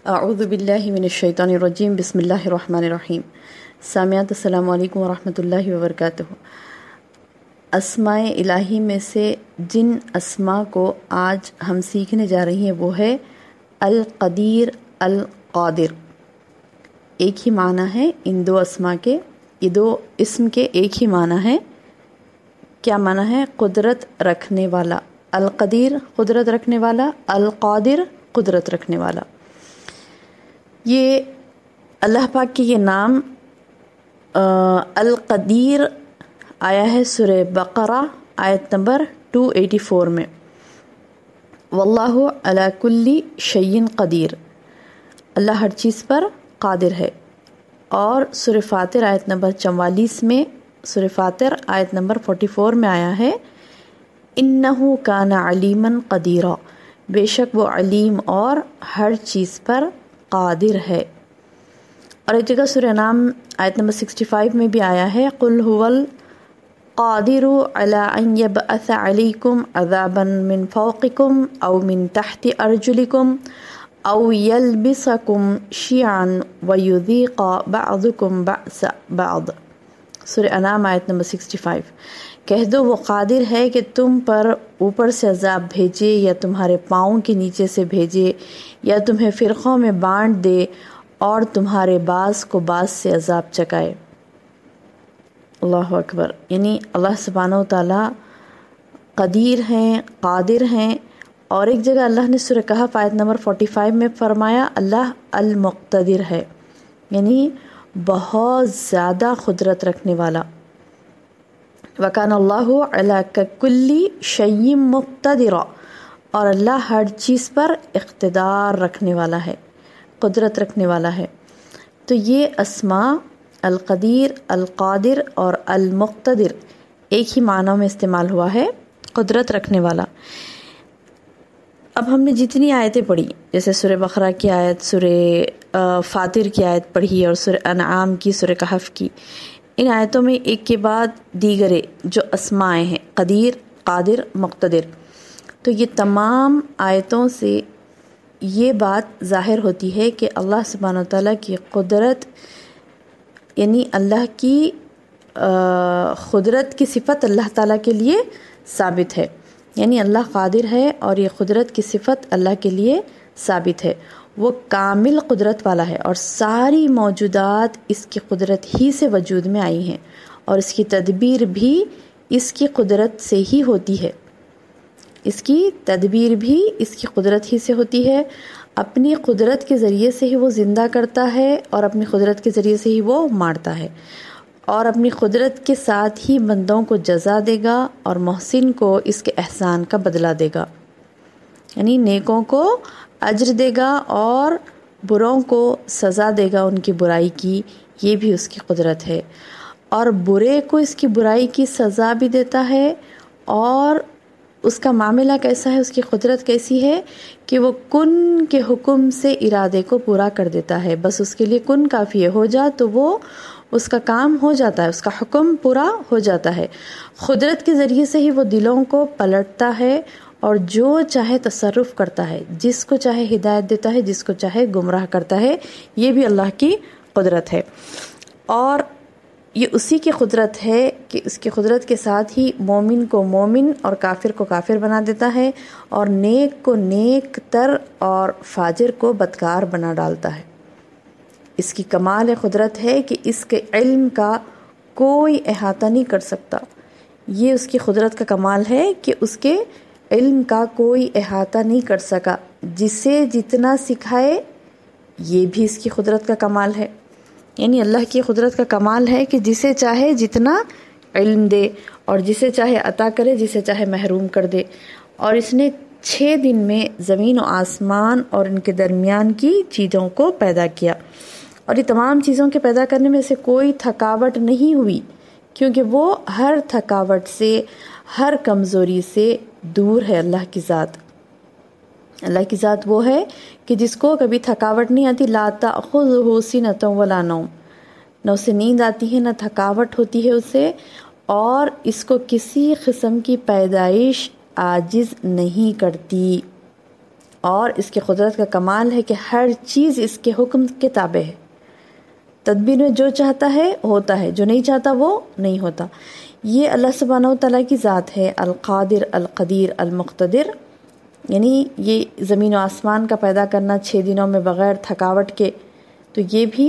اعوذ باللہ من الشیطان الرجیم بسم اللہ الرحمن الرحیم. سامعات السلام علیکم ورحمۃ اللہ وبرکاتہ. اسماء الہی میں سے جن اسماء کو آج ہم سیکھنے جا رہی ہیں وہ ہے القدیر، القادر. ایک ہی معنی ہے ان دو اسماء کے، یہ دو اسم کے ایک ہی معنی ہے. کیا معنی ہے؟ قدرت رکھنے والا. القدیر قدرت رکھنے والا، القادر قدرت رکھنے والا. یہ اللہ پاک کے یہ نام القدیر آیا ہے سورہ بقرہ آیت نمبر 284 میں. واللہ علی کل شیء قدیر، اللہ ہر چیز پر قادر ہے. اور سورہ فاطر آیت نمبر 44 میں، سورہ فاطر آیت نمبر 44 میں آیا ہے انہ کان علیما قدیرا، بے شک وہ علیم اور ہر چیز پر قادر ہے. اور ایک جگہ سورہ انعام آیت نمبر 65 میں بھی آیا ہے قل هو القادر علی ان یبعث علیکم عذابا من فوقکم او من تحت ارجلکم او یلبسکم شیعا ویذیق بعضکم بأس بعض. سورہ انعام آیت نمبر 65. کہہ دو وہ قادر ہے کہ تم پر اوپر سے عذاب بھیجے یا تمہارے پاؤں کے نیچے سے بھیجے یا تمہیں فرقوں میں بانٹ دے اور تمہارے بعض کو بعض سے عذاب چکائے. اللہ اکبر. یعنی اللہ سبحانہ و تعالی قدیر ہیں، قادر ہیں. اور ایک جگہ اللہ نے سورہ کہف آیت نمبر 45 میں فرمایا اللہ المقتدر ہے، یعنی بہت زیادہ قدرت رکھنے والا. وَكَانَ اللَّهُ عَلَىٰ كُلِّ شَيْءٍ مُقْتَدِرًا، اور اللہ ہر چیز پر اقتدار رکھنے والا ہے، قدرت رکھنے والا ہے. تو یہ اسماء القدیر، القادر اور المقتدر ایک ہی معنی میں استعمال ہوا ہے، قدرت رکھنے والا. اب ہم نے جتنی آیتیں پڑھی، جیسے سورہ بقرہ کی آیت، سورہ فاطر کی آیت پڑھی اور سورہ انعام کی، سورہ کہف کی، ان آیتوں میں ایک کے بعد دیگرے جو اسماء ہیں قدیر، قادر، مقتدر. تو یہ تمام آیتوں سے یہ بات ظاہر ہوتی ہے کہ اللہ سبحانہ و تعالیٰ کی قدرت، یعنی اللہ کی قدرت کی صفت اللہ تعالیٰ کے لیے ثابت ہے. یعنی اللہ قادر ہے اور یہ قدرت کی صفت اللہ کے لیے ثابت ہے. وہ کامل قدرت والا ہے اور ساری موجودات اس کی قدرت ہی سے وجود میں آئی ہیں اور اس کی تدبیر بھی اس کی قدرت سے ہی ہوتی ہے. اس کی تدبیر بھی اس کی قدرت ہی سے ہوتی ہے. اپنی قدرت کے ذریعے سے ہی وہ زندہ کرتا ہے اور اپنی قدرت کے ذریعے سے ہی وہ مارتا ہے، اور اپنی قدرت کے ساتھ ہی بندوں کو جزا دے گا اور محسن کو اس کے احسان کا بدلہ دے گا. یعنی نیکوں کو اجر دے گا اور بروں کو سزا دے گا ان کی برائی کی. یہ بھی اس کی قدرت ہے. اور برے کو اس کی برائی کی سزا بھی دیتا ہے. اور اس کا معاملہ کیسا ہے، اس کی قدرت کیسی ہے کہ وہ کن کے حکم سے ارادے کو پورا کر دیتا ہے. بس اس کے لیے کن کافی ہے، ہو جا تو وہ اس کا کام ہو جاتا ہے، اس کا حکم پورا ہو جاتا ہے. قدرت کے ذریعے سے ہی وہ دلوں کو پلٹتا ہے اور جو چاہے تصرف کرتا ہے، جس کو چاہے ہدایت دیتا ہے، جس کو چاہے گمراہ کرتا ہے. یہ بھی اللہ کی قدرت ہے. اور یہ اسی کی قدرت ہے کہ اس کی قدرت کے ساتھ ہی مومن کو مومن اور کافر کو کافر بنا دیتا ہے اور نیک کو نیک تر اور فاجر کو بدکار بنا ڈالتا ہے. اس کی کمال قدرت ہے کہ اس کے علم کا کوئی احاطہ نہیں کر سکتا. یہ اس کی قدرت کا کمال ہے کہ اس کے علم کا کوئی احاطہ نہیں کر سکا. جسے جتنا سکھائے، یہ بھی اس کی قدرت کا کمال ہے. یعنی اللہ کی قدرت کا کمال ہے کہ جسے چاہے جتنا علم دے اور جسے چاہے عطا کرے، جسے چاہے محروم کر دے. اور اس نے 6 دن میں زمین و آسمان اور ان کے درمیان کی چیزوں کو پیدا کیا. اور یہ تمام چیزوں کے پیدا کرنے میں سے کوئی تھکاوٹ نہیں ہوئی، کیونکہ وہ ہر تھکاوٹ سے، ہر کمزوری سے دور ہے. اللہ کی ذات، اللہ کی ذات وہ ہے کہ جس کو کبھی تھکاوٹ نہیں آتی. لا تأخذہ سنۃ ولا نوم، نہ اسے نیند آتی ہے نہ تھکاوٹ ہوتی ہے اسے، اور اس کو کسی قسم کی پیدائش عاجز نہیں کرتی. اور اس کی قدرت کا کمال ہے کہ ہر چیز اس کے حکم کے تابع ہے. تدبیر میں جو چاہتا ہے ہوتا ہے، جو نہیں چاہتا وہ نہیں ہوتا. یہ اللہ سبحانہ و تعالیٰ کی ذات ہے، القادر، القدیر، المقتدر. یعنی یہ زمین و آسمان کا پیدا کرنا 6 دنوں میں بغیر تھکاوٹ کے، تو یہ بھی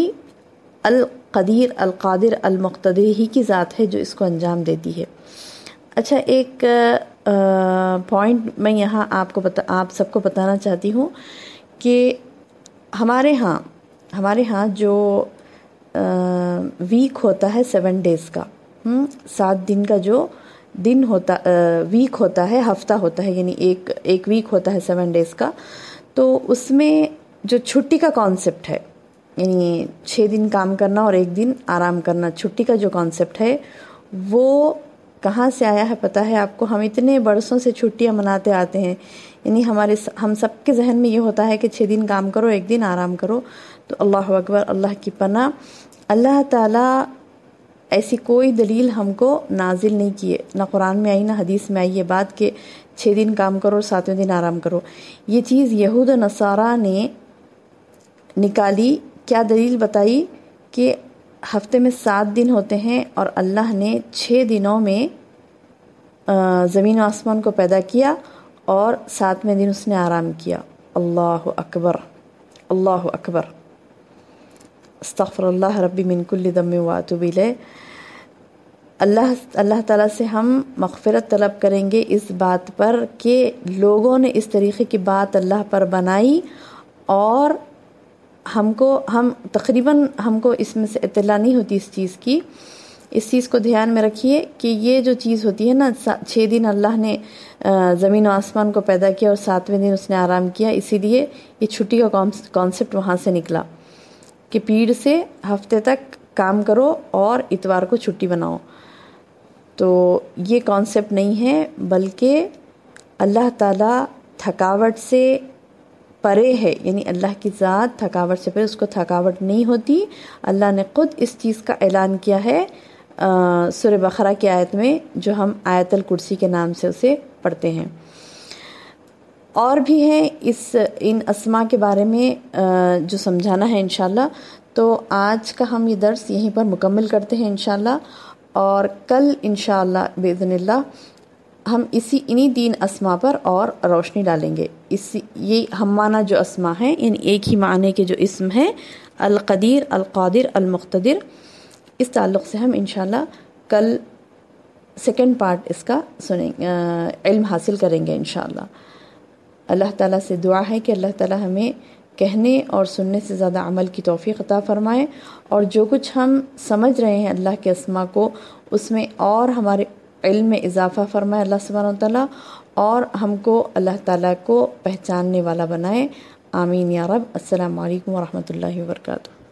القدیر، القادر، المقتدر ہی کی ذات ہے جو اس کو انجام دیتی ہے. اچھا، ایک پوائنٹ میں یہاں آپ سب کو بتانا چاہتی ہوں کہ ہمارے ہاں جو ویک ہوتا ہے 7 ڈیز کا، 7 دن کا جو دن ہوتا ویک ہوتا ہے، ہفتہ ہوتا ہے، یعنی ایک ویک ہوتا ہے 7 ڈیز کا. تو اس میں جو چھٹی کا کانسیپٹ ہے، یعنی 6 دن کام کرنا اور 1 دن آرام کرنا، چھٹی کا جو کانسیپٹ ہے وہ کہاں سے آیا ہے پتہ ہے آپ کو؟ ہم اتنے برسوں سے چھٹیاں مناتے آتے ہیں، یعنی ہم سب کے ذہن میں یہ ہوتا ہے کہ 6 دن کام کرو، 1 دن آرام کرو. تو اللہ اکبر، اللہ کی پناہ، اللہ تعالیٰ ایسی کوئی دلیل ہم کو نازل نہیں کیے، نہ قرآن میں آئی نہ حدیث میں آئی یہ بات کہ 6 دن کام کرو اور 7ویں دن آرام کرو. یہ چیز یہود و نصارہ نے نکالی. کیا دلیل بتائی؟ کہ ہفتے میں 7 دن ہوتے ہیں اور اللہ نے 6 دنوں میں زمین و آسمان کو پیدا کیا اور 7ویں دن اس نے آرام کیا. اللہ اکبر، اللہ اکبر، استغفر اللہ ربی من کل ذنب واتوب الیہ. اللہ تعالیٰ سے ہم مغفرت طلب کریں گے اس بات پر کہ لوگوں نے اس طریقے کی بات اللہ پر بنائی اور ہم کو اس میں سے اطلاع نہیں ہوتی اس چیز کی. اس چیز کو دھیان میں رکھیے کہ یہ جو چیز ہوتی ہے نا، 6 دن اللہ نے زمین و آسمان کو پیدا کیا اور 7ویں دن اس نے آرام کیا، اسی لیے یہ چھٹی کا کانسیپٹ وہاں سے نکلا کہ پیڑ سے ہفتے تک کام کرو اور اتوار کو چھٹی بناؤ. تو یہ کانسیپٹ نہیں ہے، بلکہ اللہ تعالیٰ تھکاوٹ سے پرے ہے، یعنی اللہ کی ذات تھکاوٹ سے پرے، اس کو تھکاوٹ نہیں ہوتی. اللہ نے خود اس چیز کا اعلان کیا ہے سورہ بقرہ کی آیت میں، جو ہم آیت الکرسی کے نام سے اسے پڑھتے ہیں. اور بھی ہیں ان اسماء کے بارے میں جو سمجھانا ہے انشاءاللہ. تو آج کا ہم یہ درس یہیں پر مکمل کرتے ہیں انشاءاللہ، اور کل انشاءاللہ باذن اللہ ہم انہی 3 اسماء پر اور روشنی ڈالیں گے. یہ ہم معنی جو اسماء ہیں، یعنی ایک ہی معنی کے جو اسم ہیں، القدیر، القادر، المقتدر، اس تعلق سے ہم انشاءاللہ کل سیکنڈ پارٹ اس کا علم حاصل کریں گے انشاءاللہ. اللہ تعالیٰ سے دعا ہے کہ اللہ تعالیٰ ہمیں کہنے اور سننے سے زیادہ عمل کی توفیق عطا فرمائے، اور جو کچھ ہم سمجھ رہے ہیں اللہ کے اسماء کو، اس میں اور ہمارے علم میں اضافہ فرمائے اللہ سبحانہ و تعالیٰ، اور ہم کو اللہ تعالیٰ کو پہچاننے والا بنائے. آمین یا رب. السلام علیکم ورحمۃ اللہ وبرکاتہ.